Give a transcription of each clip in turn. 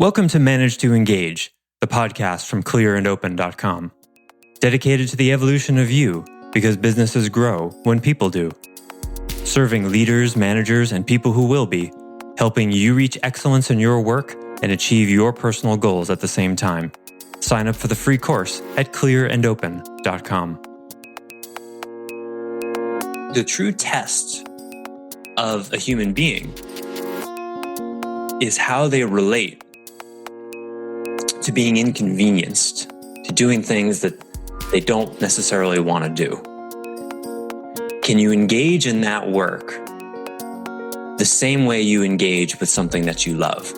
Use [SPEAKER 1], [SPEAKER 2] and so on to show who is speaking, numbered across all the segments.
[SPEAKER 1] Welcome to Manage to Engage, the podcast from clearandopen.com, dedicated to the evolution of you because businesses grow when people do. Serving leaders, managers, and people who will be, helping you reach excellence in your work and achieve your personal goals at the same time. Sign up for the free course at clearandopen.com. The true test of a human being is how they relate to being inconvenienced, to doing things that they don't necessarily want to do. Can you engage in that work the same way you engage with something that you love?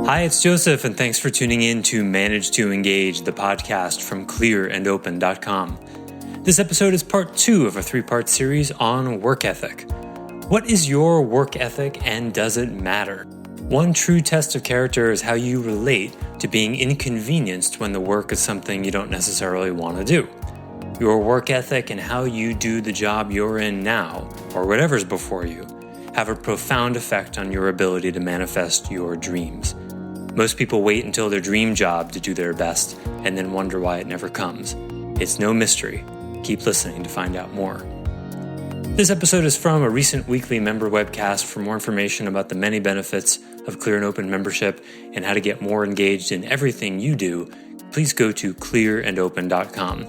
[SPEAKER 1] Hi, it's Joseph, and thanks for tuning in to Manage to Engage, the podcast from clearandopen.com. This episode is part 2 of a 3-part series on work ethic. What is your work ethic, and does it matter? One true test of character is how you relate to being inconvenienced when the work is something you don't necessarily want to do. Your work ethic and how you do the job you're in now, or whatever's before you, have a profound effect on your ability to manifest your dreams. Most people wait until their dream job to do their best and then wonder why it never comes. It's no mystery. Keep listening to find out more. This episode is from a recent weekly member webcast. For more information about the many benefits of Clear and Open membership and how to get more engaged in everything you do, please go to clearandopen.com.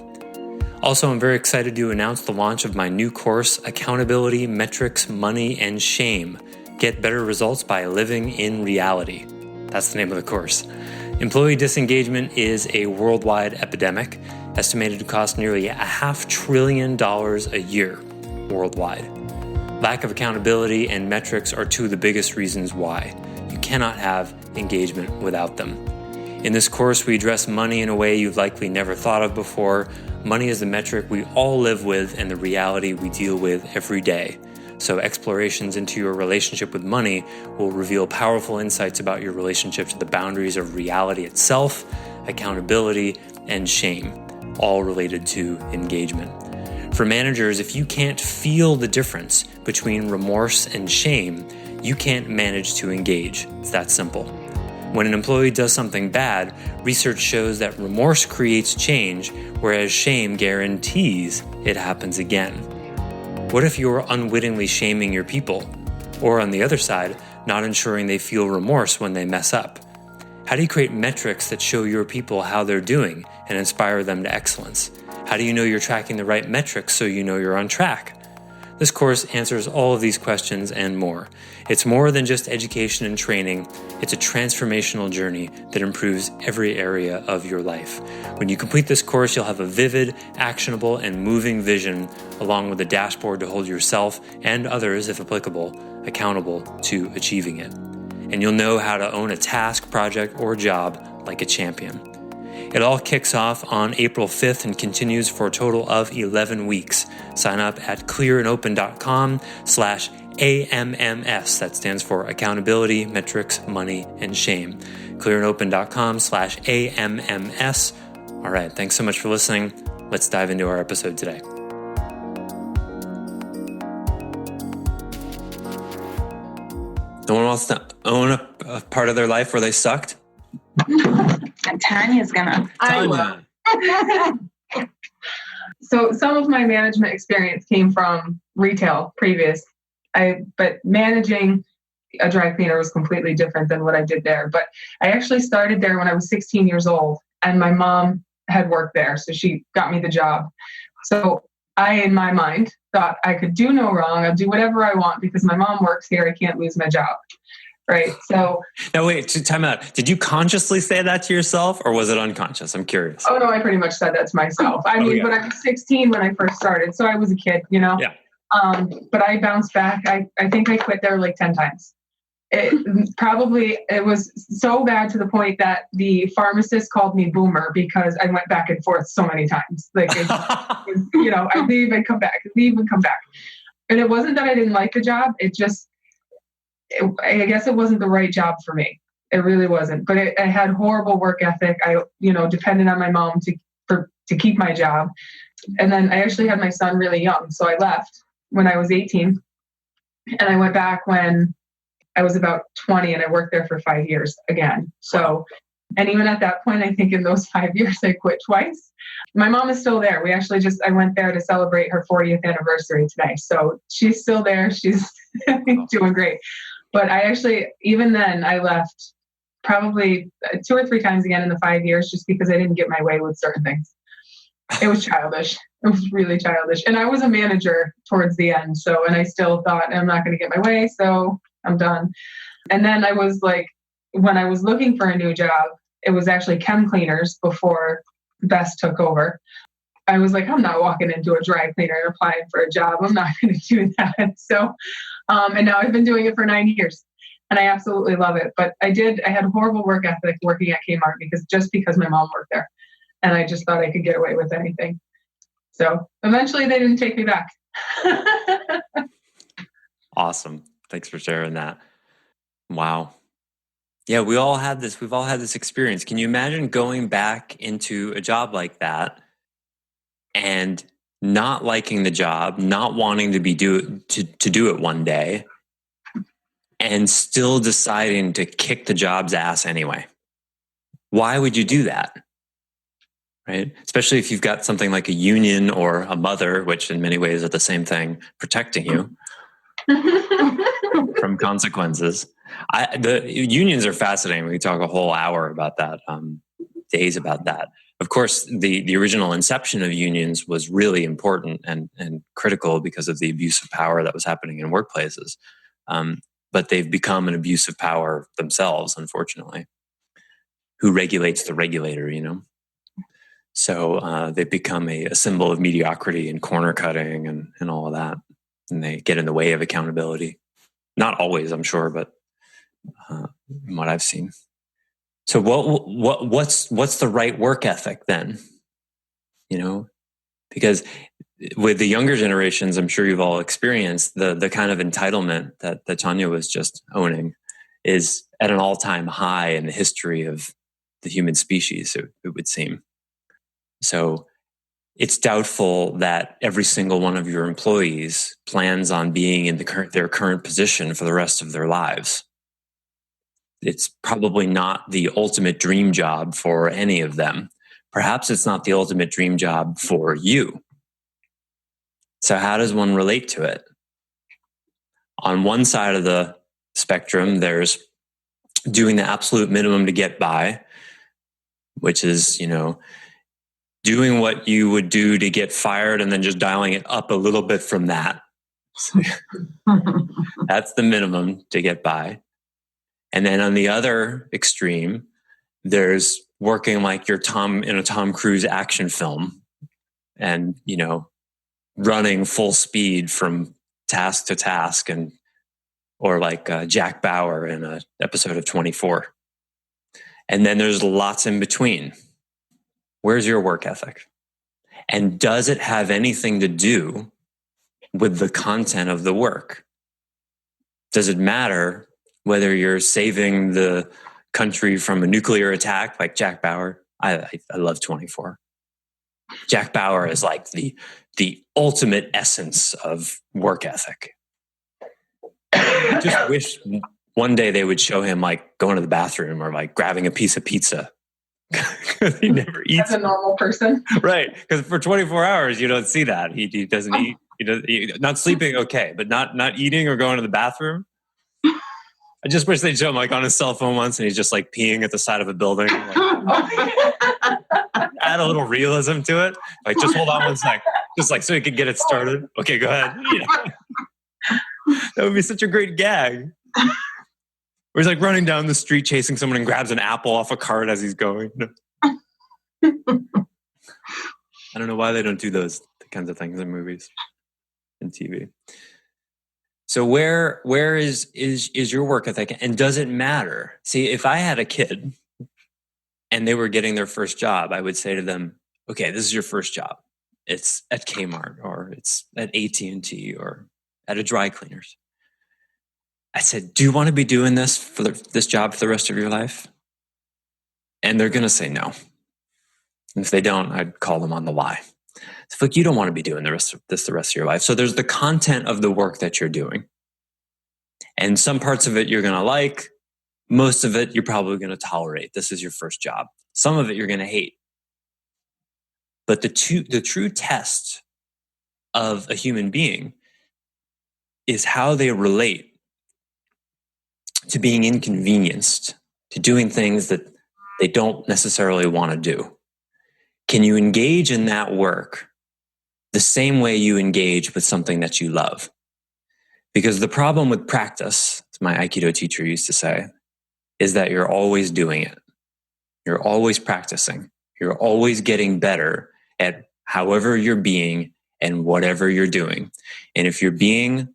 [SPEAKER 1] Also, I'm very excited to announce the launch of my new course, Accountability, Metrics, Money, and Shame. Get better results by living in reality. That's the name of the course. Employee disengagement is a worldwide epidemic, estimated to cost nearly $500 billion a year worldwide. Lack of accountability and metrics are two of the biggest reasons why. You cannot have engagement without them. In this course, we address money in a way you've likely never thought of before. Money is the metric we all live with and the reality we deal with every day. So explorations into your relationship with money will reveal powerful insights about your relationship to the boundaries of reality itself, accountability, and shame, all related to engagement. For managers, if you can't feel the difference between remorse and shame, you can't manage to engage. It's that simple. When an employee does something bad, research shows that remorse creates change, whereas shame guarantees it happens again. What if you're unwittingly shaming your people? Or on the other side, not ensuring they feel remorse when they mess up? How do you create metrics that show your people how they're doing and inspire them to excellence? How do you know you're tracking the right metrics so you know you're on track? This course answers all of these questions and more. It's more than just education and training. It's a transformational journey that improves every area of your life. When you complete this course, you'll have a vivid, actionable, and moving vision, along with a dashboard to hold yourself and others, if applicable, accountable to achieving it. And you'll know how to own a task, project, or job like a champion. It all kicks off on April 5th and continues for a total of 11 weeks. Sign up at clearandopen.com/AMMS. That stands for Accountability, Metrics, Money, and Shame. clearandopen.com/AMMS. All right, thanks so much for listening. Let's dive into our episode today. Someone wants to own a part of their life where they sucked?
[SPEAKER 2] And Tanya's gonna.
[SPEAKER 1] Tanya.
[SPEAKER 3] So some of my management experience came from retail previous. But managing a dry cleaner was completely different than what I did there. But I actually started there when I was 16 years old, and my mom had worked there, so she got me the job. So I, in my mind, thought I could do no wrong. I'll do whatever I want because my mom works here. I can't lose my job. Right. So
[SPEAKER 1] now, wait, time out. Did you consciously say that to yourself, or was it unconscious? I'm curious.
[SPEAKER 3] Oh, no, I pretty much said that to myself. I mean, but I was 16 when I first started. So I was a kid, you know?
[SPEAKER 1] Yeah.
[SPEAKER 3] But I bounced back. I think I quit there like 10 times. It was so bad to the point that the pharmacist called me boomer because I went back and forth so many times. Like, I'd leave and come back, leave and come back. And it wasn't that I didn't like the job. I guess it wasn't the right job for me. It really wasn't. But I had horrible work ethic. I, depended on my mom to keep my job. And then I actually had my son really young. So I left when I was 18. And I went back when I was about 20 and I worked there for 5 years again. So, and even at that point, I think in those 5 years, I quit twice. My mom is still there. I went there to celebrate her 40th anniversary today. So she's still there. She's doing great. But even then, I left probably 2 or 3 times again in the 5 years just because I didn't get my way with certain things. It was childish. It was really childish. And I was a manager towards the end. So, and I still thought I'm not going to get my way. So I'm done. And then I was like, when I was looking for a new job, it was actually chem cleaners before Best took over. I was like, I'm not walking into a dry cleaner and applying for a job. I'm not going to do that. So, and now I've been doing it for 9 years and I absolutely love it. But I had horrible work ethic working at Kmart because my mom worked there and I just thought I could get away with anything. So eventually they didn't take me back.
[SPEAKER 1] Awesome. Thanks for sharing that. Wow. Yeah, we've all had this experience. Can you imagine going back into a job like that and not liking the job, not wanting to do it one day, and still deciding to kick the job's ass anyway? Why would you do that? Right? Especially if you've got something like a union or a mother, which in many ways are the same thing, protecting you from consequences. The unions are fascinating. We talk a whole hour about that, days about that. Of course, the original inception of unions was really important and critical because of the abuse of power that was happening in workplaces. But they've become an abuse of power themselves, unfortunately. Who regulates the regulator, So they've become a symbol of mediocrity and corner cutting and all of that. And they get in the way of accountability. Not always, I'm sure, but from what I've seen. So what's the right work ethic then? Because with the younger generations, I'm sure you've all experienced the kind of entitlement that Tanya was just owning is at an all-time high in the history of the human species, it would seem. So it's doubtful that every single one of your employees plans on being in their current position for the rest of their lives. It's probably not the ultimate dream job for any of them. Perhaps it's not the ultimate dream job for you. So how does one relate to it? On one side of the spectrum, there's doing the absolute minimum to get by, which is, doing what you would do to get fired and then just dialing it up a little bit from that. So that's the minimum to get by. And then on the other extreme, there's working like you're in a Tom Cruise action film and, running full speed from task to task or like Jack Bauer in an episode of 24. And then there's lots in between. Where's your work ethic? And does it have anything to do with the content of the work? Does it matter whether you're saving the country from a nuclear attack like Jack Bauer? I love 24. Jack Bauer is like the ultimate essence of work ethic. I just wish one day they would show him like going to the bathroom or like grabbing a piece of pizza. He never eats.
[SPEAKER 3] As a normal person.
[SPEAKER 1] Right. Because for 24 hours, you don't see that. He doesn't eat. Not sleeping, okay. But not eating or going to the bathroom. I just wish they'd show him like on his cell phone once and he's just like peeing at the side of a building. Add a little realism to it. Like, just hold on one sec. Just like so he could get it started. Okay, go ahead. That would be such a great gag. Or he's like running down the street chasing someone and grabs an apple off a cart as he's going. I don't know why they don't do those kinds of things in movies and TV. So where is your work ethic, and does it matter? See, if I had a kid and they were getting their first job, I would say to them, okay, this is your first job. It's at Kmart or it's at AT&T or at a dry cleaners. I said, do you want to be doing this this job for the rest of your life? And they're going to say no. And if they don't, I'd call them on the lie. It's like, you don't want to be doing the rest of your life. So there's the content of the work that you're doing. And some parts of it you're going to like. Most of it you're probably going to tolerate. This is your first job. Some of it you're going to hate. But the true test of a human being is how they relate to being inconvenienced, to doing things that they don't necessarily want to do. Can you engage in that work the same way you engage with something that you love? Because the problem with practice, as my Aikido teacher used to say, is that you're always doing it. You're always practicing. You're always getting better at however you're being and whatever you're doing. And if you're being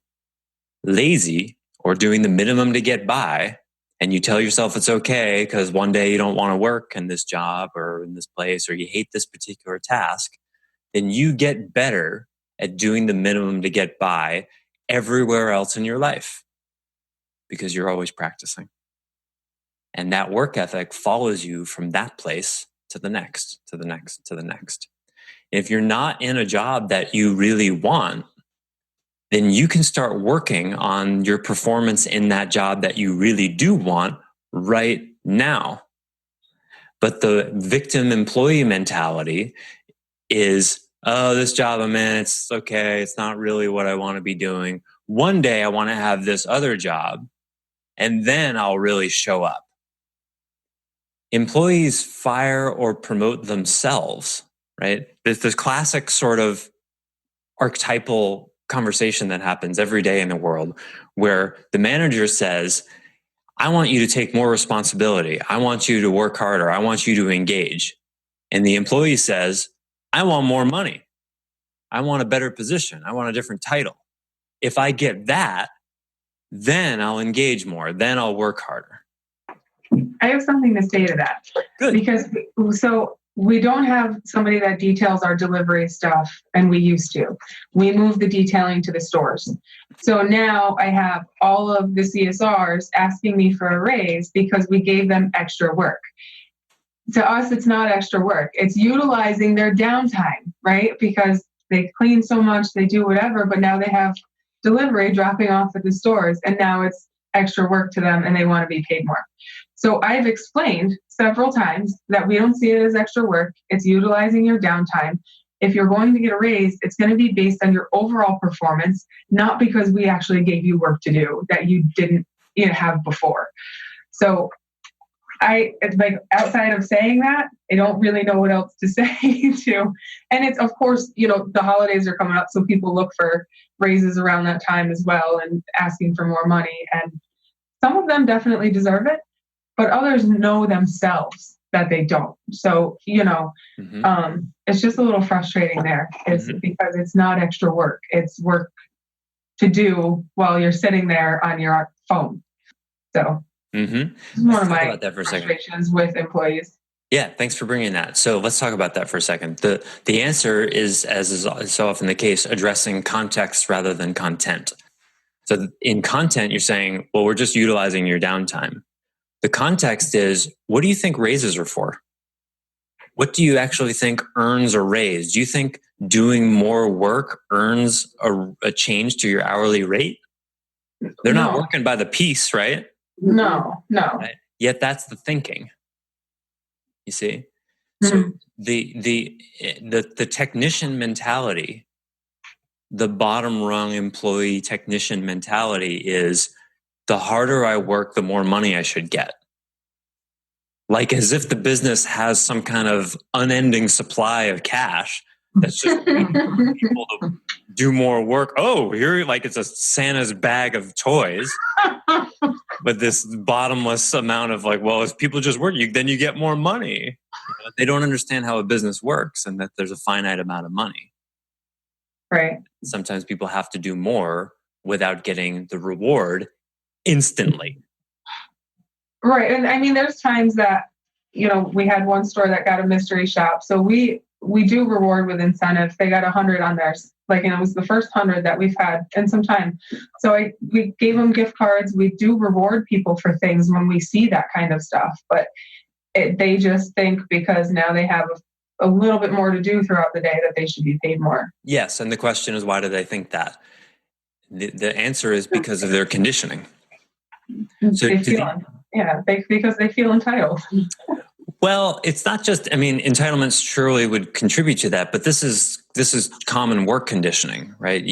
[SPEAKER 1] lazy or doing the minimum to get by, and you tell yourself it's okay because one day you don't want to work in this job or in this place, or you hate this particular task, then you get better at doing the minimum to get by everywhere else in your life because you're always practicing. And that work ethic follows you from that place to the next, to the next, to the next. If you're not in a job that you really want, then you can start working on your performance in that job that you really do want right now. But the victim employee mentality is, oh, this job I'm in, it's okay. It's not really what I want to be doing. One day I want to have this other job, and then I'll really show up. Employees fire or promote themselves, right? There's this classic sort of archetypal conversation that happens every day in the world where the manager says, I want you to take more responsibility. I want you to work harder. I want you to engage. And the employee says, I want more money. I want a better position. I want a different title. If I get that, then I'll engage more. Then I'll work harder.
[SPEAKER 3] I have something to say to that.
[SPEAKER 1] Good.
[SPEAKER 3] Because so we don't have somebody that details our delivery stuff, and we used to. We moved the detailing to the stores. So now I have all of the CSRs asking me for a raise because we gave them extra work. To us, it's not extra work. It's utilizing their downtime, right? Because they clean so much, they do whatever, but now they have delivery dropping off at the stores, and now it's extra work to them and they want to be paid more. So I've explained several times that we don't see it as extra work. It's utilizing your downtime. If you're going to get a raise, it's going to be based on your overall performance, not because we actually gave you work to do that you didn't have before. So it's like, outside of saying that, I don't really know what else to say to. And it's, of course, the holidays are coming up, so people look for raises around that time as well and asking for more money. And some of them definitely deserve it, but others know themselves that they don't. So, it's just a little frustrating there. It's because it's not extra work. It's work to do while you're sitting there on your phone. So it's one of my frustrations with employees.
[SPEAKER 1] Yeah, thanks for bringing that. So let's talk about that for a second. The answer is, as is so often the case, addressing context rather than content. So in content, you're saying, well, we're just utilizing your downtime. The context is, what do you think raises are for? What do you actually think earns a raise? Do you think doing more work earns a change to your hourly rate? They're not working by the piece, right?
[SPEAKER 3] No.
[SPEAKER 1] Right? Yet that's the thinking. You see? So the technician mentality, the bottom rung employee technician mentality is, the harder I work, the more money I should get. Like as if the business has some kind of unending supply of cash that's just people to do more work. Oh, here, like it's a Santa's bag of toys. But this bottomless amount of like, well, if people just work, then you get more money. They don't understand how a business works and that there's a finite amount of money.
[SPEAKER 3] Right.
[SPEAKER 1] Sometimes people have to do more without getting the reward instantly.
[SPEAKER 3] Right. And I mean, there's times that, we had one store that got a mystery shop. So we do reward with incentive. They got 100 on theirs. It was the first 100 that we've had in some time. So we gave them gift cards. We do reward people for things when we see that kind of stuff. But they just think because now they have a little bit more to do throughout the day that they should be paid more.
[SPEAKER 1] Yes. And the question is, why do they think that? The answer is because of their conditioning. So
[SPEAKER 3] because they feel entitled.
[SPEAKER 1] Well, it's not just, entitlements surely would contribute to that, but this is common work conditioning, right?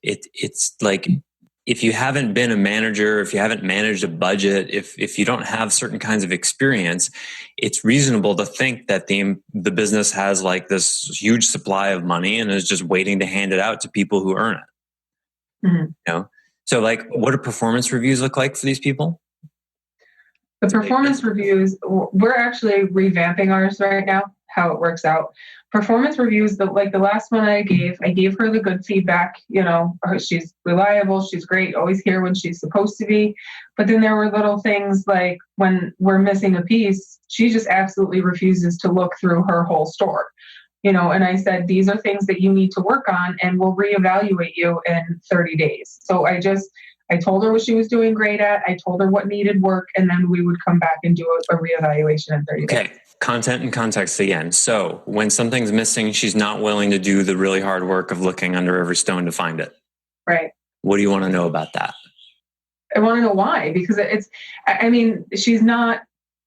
[SPEAKER 1] It's like, if you haven't been a manager, if you haven't managed a budget, if you don't have certain kinds of experience, it's reasonable to think that the business has like this huge supply of money and is just waiting to hand it out to people who earn it.
[SPEAKER 3] Mm-hmm.
[SPEAKER 1] You know? So like, what do performance reviews look like for these people?
[SPEAKER 3] The performance reviews, we're actually revamping ours right now, how it works out. Performance reviews, the last one I gave her the good feedback. She's reliable, she's great, always here when she's supposed to be. But then there were little things like when we're missing a piece, she just absolutely refuses to look through her whole store. And I said, these are things that you need to work on, and we'll reevaluate you in 30 days. So I told her what she was doing great at. I told her what needed work, and then we would come back and do a reevaluation in 30 days.
[SPEAKER 1] Okay, content and context again. So when something's missing, she's not willing to do the really hard work of looking under every stone to find it.
[SPEAKER 3] Right.
[SPEAKER 1] What do you want to know about that?
[SPEAKER 3] I want to know why, because she's not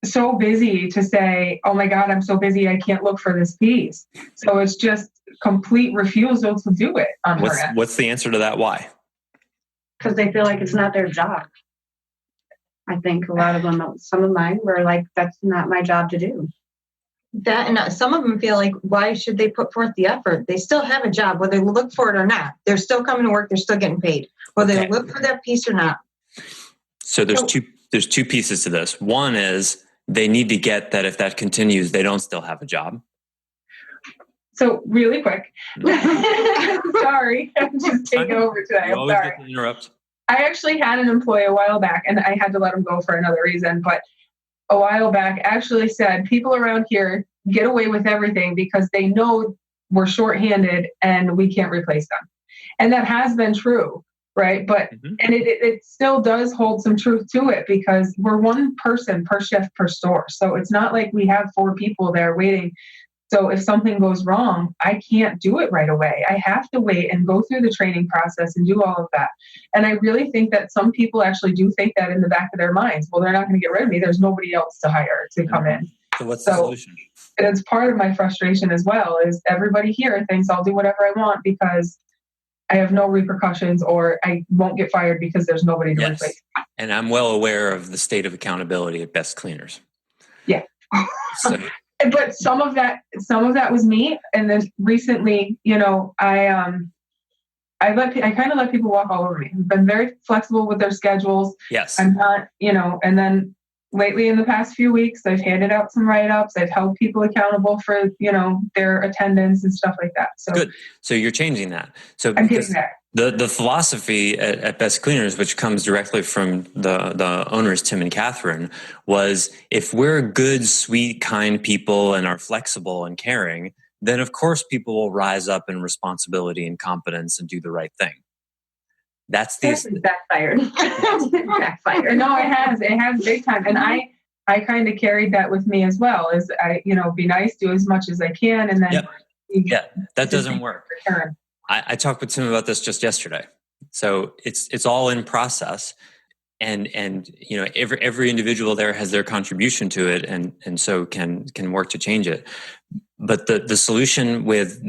[SPEAKER 3] so busy to say, oh my God, I'm so busy, I can't look for this piece. So it's just complete refusal to do it on her end.
[SPEAKER 1] What's the answer to that? Why?
[SPEAKER 4] Because they feel like it's not their job. I think a lot of them, some of mine were like, that's not my job to do.
[SPEAKER 5] That, and some of them feel like, why should they put forth the effort? They still have a job, whether they look for it or not. They're still coming to work. They're still getting paid, whether they look for that piece or not.
[SPEAKER 1] So there's two pieces to this. One is they need to get that if that continues, they don't still have a job.
[SPEAKER 3] So really quick, sorry, I'm just taking over today.
[SPEAKER 1] You always get to interrupt.
[SPEAKER 3] I actually had an employee a while back, and I had to let him go for another reason, but a while back actually said, people around here get away with everything because they know we're shorthanded and we can't replace them. And that has been true, right? But, and it still does hold some truth to it, because we're one person per shift per store. So it's not like we have 4 people there waiting. So if something goes wrong, I can't do it right away. I have to wait and go through the training process and do all of that. And I really think that some people actually do think that in the back of their minds. Well, they're not going to get rid of me. There's nobody else to hire to come in.
[SPEAKER 1] So what's the solution?
[SPEAKER 3] And it's part of my frustration as well, is everybody here thinks I'll do whatever I want because I have no repercussions, or I won't get fired because there's nobody to replace.
[SPEAKER 1] And I'm well aware of the state of accountability at Best Cleaners.
[SPEAKER 3] Yeah.
[SPEAKER 1] So.
[SPEAKER 3] But some of that was me. And then recently, I kind of let people walk all over me. I've been very flexible with their schedules.
[SPEAKER 1] Yes.
[SPEAKER 3] I'm not, and then lately in the past few weeks, I've handed out some write-ups. I've held people accountable for, their attendance and stuff like that. So
[SPEAKER 1] good. So you're changing that. So
[SPEAKER 3] I'm getting there.
[SPEAKER 1] The philosophy at Best Cleaners, which comes directly from the owners, Tim and Catherine, was if we're good, sweet, kind people and are flexible and caring, then of course people will rise up in responsibility and competence and do the right thing. That's
[SPEAKER 4] backfired. Backfired.
[SPEAKER 3] No, it has big time. And I kind of carried that with me as well, is I, be nice, do as much as I can. And then
[SPEAKER 1] that doesn't work. I talked with Tim about this just yesterday. So it's all in process, and every individual there has their contribution to it, and so can work to change it. But the solution with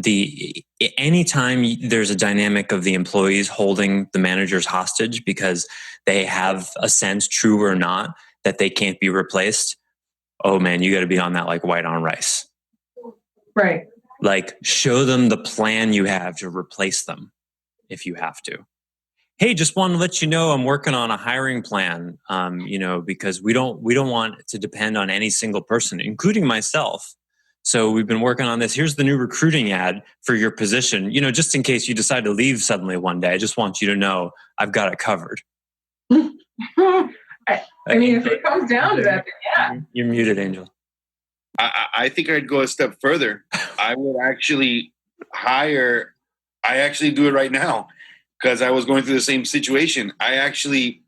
[SPEAKER 1] anytime there's a dynamic of the employees holding the managers hostage because they have a sense, true or not, that they can't be replaced, oh man, you got to be on that like white on rice.
[SPEAKER 3] Right.
[SPEAKER 1] Like, show them the plan you have to replace them if you have to. Hey, just want to let you know I'm working on a hiring plan, because we don't want to depend on any single person, including myself. So we've been working on this. Here's the new recruiting ad for your position. Just in case you decide to leave suddenly one day, I just want you to know I've got it covered.
[SPEAKER 3] If it comes down to that, then yeah.
[SPEAKER 1] You're muted, Angel.
[SPEAKER 6] I think I'd go a step further. I would actually hire. I actually do it right now because I was going through the same situation. I actually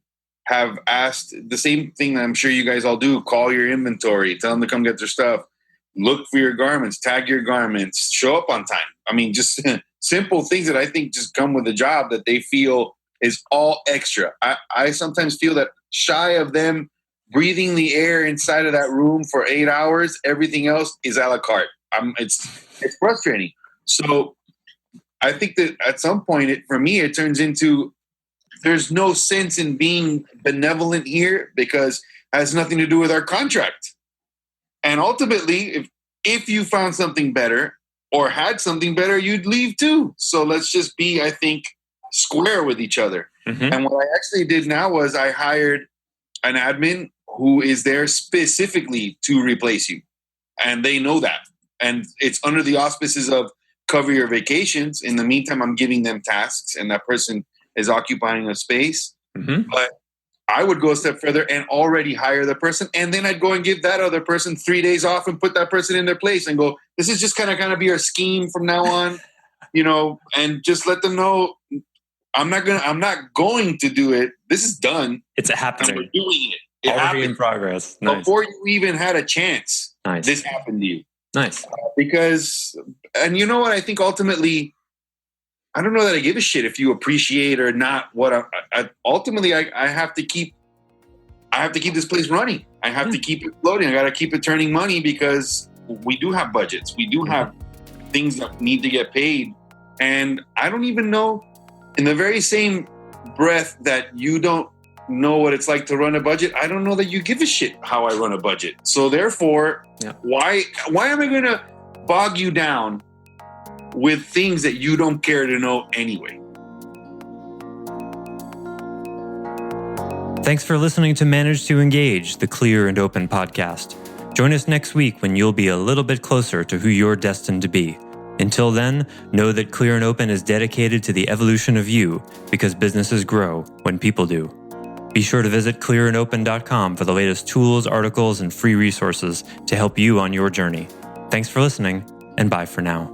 [SPEAKER 6] have asked the same thing that I'm sure you guys all do. Call your inventory. Tell them to come get their stuff. Look for your garments. Tag your garments. Show up on time. Just simple things that I think just come with the job that they feel is all extra. I sometimes feel that shy of them breathing the air inside of that room for 8 hours, everything else is a la carte. It's frustrating. So I think that at some point, for me, it turns into there's no sense in being benevolent here because it has nothing to do with our contract. And ultimately, if you found something better or had something better, you'd leave too. So let's just be, I think, square with each other. Mm-hmm. And what I actually did now was I hired an admin who is there specifically to replace you. And they know that. And it's under the auspices of cover your vacations. In the meantime, I'm giving them tasks and that person is occupying a space. Mm-hmm. But I would go a step further and already hire the person. And then I'd go and give that other person 3 days off and put that person in their place and go, this is just kind of be our scheme from now on, and just let them know I'm not going to do it. This is done.
[SPEAKER 1] It's happening.
[SPEAKER 6] We're doing it. It
[SPEAKER 1] already
[SPEAKER 6] happened
[SPEAKER 1] in progress. Nice.
[SPEAKER 6] Before you even had a chance.
[SPEAKER 1] Nice.
[SPEAKER 6] This happened to you.
[SPEAKER 1] Nice.
[SPEAKER 6] Because, and you know what? I think ultimately, I don't know that I give a shit if you appreciate or not what ultimately I have to keep this place running. I have to keep it floating. I got to keep it turning money because we do have budgets. We do have things that need to get paid. And I don't even know, in the very same breath that you don't know what it's like to run a budget, I don't know that you give a shit how I run a budget. So therefore, why am I going to bog you down with things that you don't care to know anyway?
[SPEAKER 1] Thanks for listening to Manage to Engage, the Clear and Open podcast. Join us next week when you'll be a little bit closer to who you're destined to be. Until then, know that Clear and Open is dedicated to the evolution of you because businesses grow when people do. Be sure to visit clearandopen.com for the latest tools, articles, and free resources to help you on your journey. Thanks for listening, and bye for now.